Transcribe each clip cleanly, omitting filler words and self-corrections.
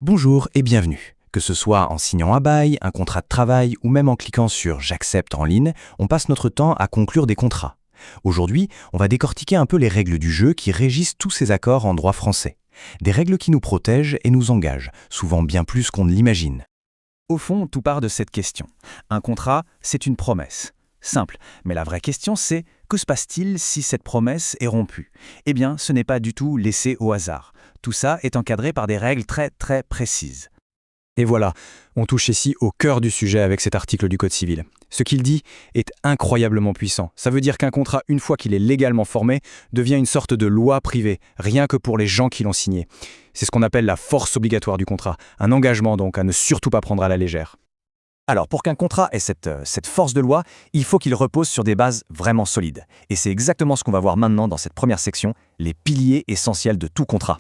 Bonjour et bienvenue. Que ce soit en signant un bail, un contrat de travail ou même en cliquant sur J'accepte en ligne, on passe notre temps à conclure des contrats. Aujourd'hui, on va décortiquer un peu les règles du jeu qui régissent tous ces accords en droit français. Des règles qui nous protègent et nous engagent, souvent bien plus qu'on ne l'imagine. Au fond, tout part de cette question. Un contrat, c'est une promesse. Simple, mais la vraie question c'est, que se passe-t-il si cette promesse est rompue? Eh bien, ce n'est pas du tout laissé au hasard. Tout ça est encadré par des règles très précises. Et voilà, on touche ici au cœur du sujet avec cet article du Code civil. Ce qu'il dit est incroyablement puissant. Ça veut dire qu'un contrat, une fois qu'il est légalement formé, devient une sorte de loi privée, rien que pour les gens qui l'ont signé. C'est ce qu'on appelle la force obligatoire du contrat, un engagement donc à ne surtout pas prendre à la légère. Alors, pour qu'un contrat ait cette force de loi, il faut qu'il repose sur des bases vraiment solides. Et c'est exactement ce qu'on va voir maintenant dans cette première section, les piliers essentiels de tout contrat.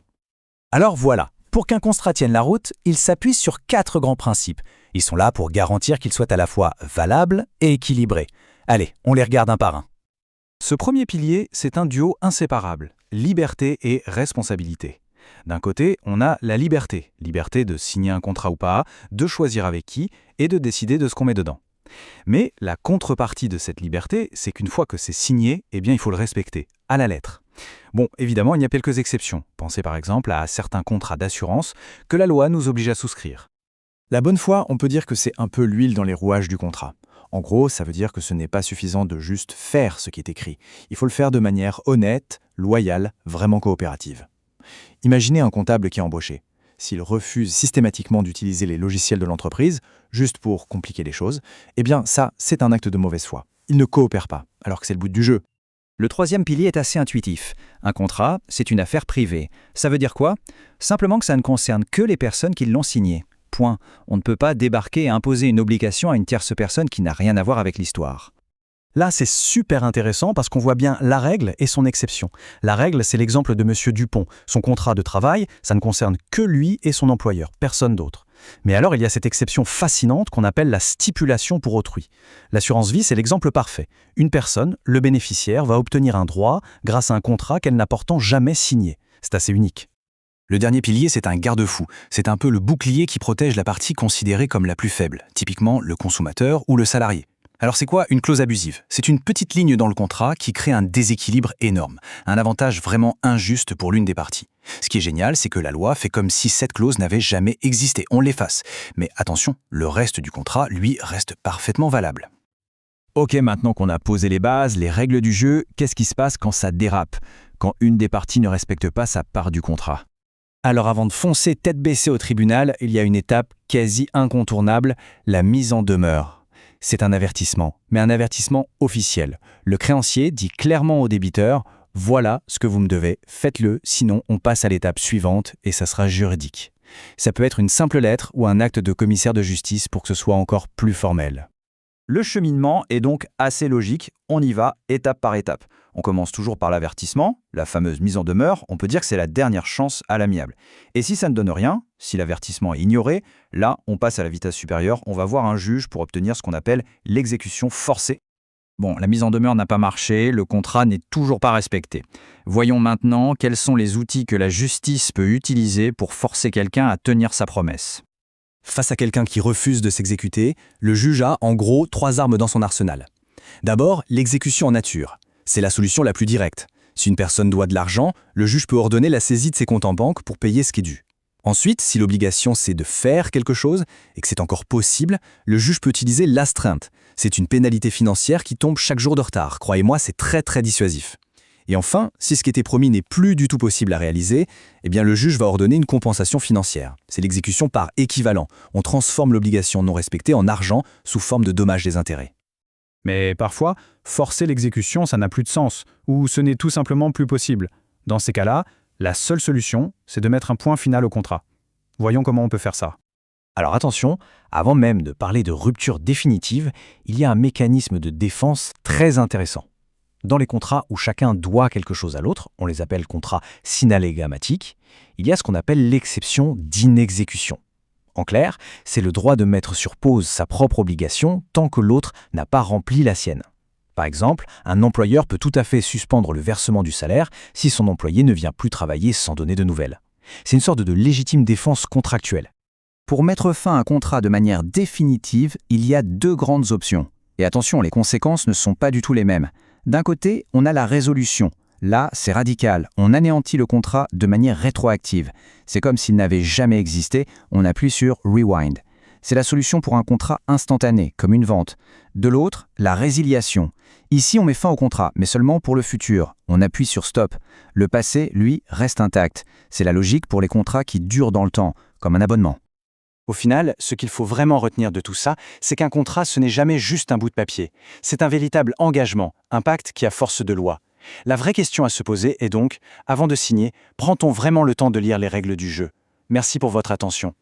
Alors voilà, pour qu'un contrat tienne la route, il s'appuie sur 4 grands principes. Ils sont là pour garantir qu'il soit à la fois valable et équilibré. Allez, on les regarde un par un. Ce premier pilier, c'est un duo inséparable, liberté et responsabilité. D'un côté, on a la liberté de signer un contrat ou pas, de choisir avec qui et de décider de ce qu'on met dedans. Mais la contrepartie de cette liberté, c'est qu'une fois que c'est signé, eh bien il faut le respecter, à la lettre. Bon, évidemment, il y a quelques exceptions. Pensez par exemple à certains contrats d'assurance que la loi nous oblige à souscrire. La bonne foi, on peut dire que c'est un peu l'huile dans les rouages du contrat. En gros, ça veut dire que ce n'est pas suffisant de juste faire ce qui est écrit. Il faut le faire de manière honnête, loyale, vraiment coopérative. Imaginez un comptable qui est embauché. S'il refuse systématiquement d'utiliser les logiciels de l'entreprise, juste pour compliquer les choses, eh bien ça, c'est un acte de mauvaise foi. Il ne coopère pas, alors que c'est le but du jeu. Le troisième pilier est assez intuitif. Un contrat, c'est une affaire privée. Ça veut dire quoi? Simplement que ça ne concerne que les personnes qui l'ont signé. Point. On ne peut pas débarquer et imposer une obligation à une tierce personne qui n'a rien à voir avec l'histoire. Là, c'est super intéressant parce qu'on voit bien la règle et son exception. La règle, c'est l'exemple de Monsieur Dupont. Son contrat de travail, ça ne concerne que lui et son employeur, personne d'autre. Mais alors, il y a cette exception fascinante qu'on appelle la stipulation pour autrui. L'assurance vie, c'est l'exemple parfait. Une personne, le bénéficiaire, va obtenir un droit grâce à un contrat qu'elle n'a pourtant jamais signé. C'est assez unique. Le dernier pilier, c'est un garde-fou. C'est un peu le bouclier qui protège la partie considérée comme la plus faible, typiquement le consommateur ou le salarié. Alors c'est quoi une clause abusive? C'est une petite ligne dans le contrat qui crée un déséquilibre énorme, un avantage vraiment injuste pour l'une des parties. Ce qui est génial, c'est que la loi fait comme si cette clause n'avait jamais existé, on l'efface. Mais attention, le reste du contrat, lui, reste parfaitement valable. Ok, maintenant qu'on a posé les bases, les règles du jeu, qu'est-ce qui se passe quand ça dérape? Quand une des parties ne respecte pas sa part du contrat? Alors avant de foncer tête baissée au tribunal, il y a une étape quasi incontournable, la mise en demeure. C'est un avertissement, mais un avertissement officiel. Le créancier dit clairement au débiteur « Voilà ce que vous me devez, faites-le, sinon on passe à l'étape suivante et ça sera juridique ». Ça peut être une simple lettre ou un acte de commissaire de justice pour que ce soit encore plus formel. Le cheminement est donc assez logique, on y va étape par étape. On commence toujours par l'avertissement, la fameuse mise en demeure, on peut dire que c'est la dernière chance à l'amiable. Et si ça ne donne rien, si l'avertissement est ignoré, là on passe à la vitesse supérieure, on va voir un juge pour obtenir ce qu'on appelle l'exécution forcée. Bon, la mise en demeure n'a pas marché, le contrat n'est toujours pas respecté. Voyons maintenant quels sont les outils que la justice peut utiliser pour forcer quelqu'un à tenir sa promesse. Face à quelqu'un qui refuse de s'exécuter, le juge a en gros 3 armes dans son arsenal. D'abord, l'exécution en nature. C'est la solution la plus directe. Si une personne doit de l'argent, le juge peut ordonner la saisie de ses comptes en banque pour payer ce qui est dû. Ensuite, si l'obligation c'est de faire quelque chose et que c'est encore possible, le juge peut utiliser l'astreinte. C'est une pénalité financière qui tombe chaque jour de retard. Croyez-moi, c'est très dissuasif. Et enfin, si ce qui était promis n'est plus du tout possible à réaliser, eh bien le juge va ordonner une compensation financière. C'est l'exécution par équivalent. On transforme l'obligation non respectée en argent sous forme de dommages des intérêts. Mais parfois, forcer l'exécution, ça n'a plus de sens, ou ce n'est tout simplement plus possible. Dans ces cas-là, la seule solution, c'est de mettre un point final au contrat. Voyons comment on peut faire ça. Alors attention, avant même de parler de rupture définitive, il y a un mécanisme de défense très intéressant. Dans les contrats où chacun doit quelque chose à l'autre, on les appelle contrats synalégamatiques, il y a ce qu'on appelle l'exception d'inexécution. En clair, c'est le droit de mettre sur pause sa propre obligation tant que l'autre n'a pas rempli la sienne. Par exemple, un employeur peut tout à fait suspendre le versement du salaire si son employé ne vient plus travailler sans donner de nouvelles. C'est une sorte de légitime défense contractuelle. Pour mettre fin à un contrat de manière définitive, il y a deux grandes options. Et attention, les conséquences ne sont pas du tout les mêmes. D'un côté, on a la résolution. Là, c'est radical. On anéantit le contrat de manière rétroactive. C'est comme s'il n'avait jamais existé. On appuie sur Rewind. C'est la solution pour un contrat instantané, comme une vente. De l'autre, la résiliation. Ici, on met fin au contrat, mais seulement pour le futur. On appuie sur Stop. Le passé, lui, reste intact. C'est la logique pour les contrats qui durent dans le temps, comme un abonnement. Au final, ce qu'il faut vraiment retenir de tout ça, c'est qu'un contrat, ce n'est jamais juste un bout de papier. C'est un véritable engagement, un pacte qui a force de loi. La vraie question à se poser est donc, avant de signer, prend-on vraiment le temps de lire les règles du jeu ? Merci pour votre attention.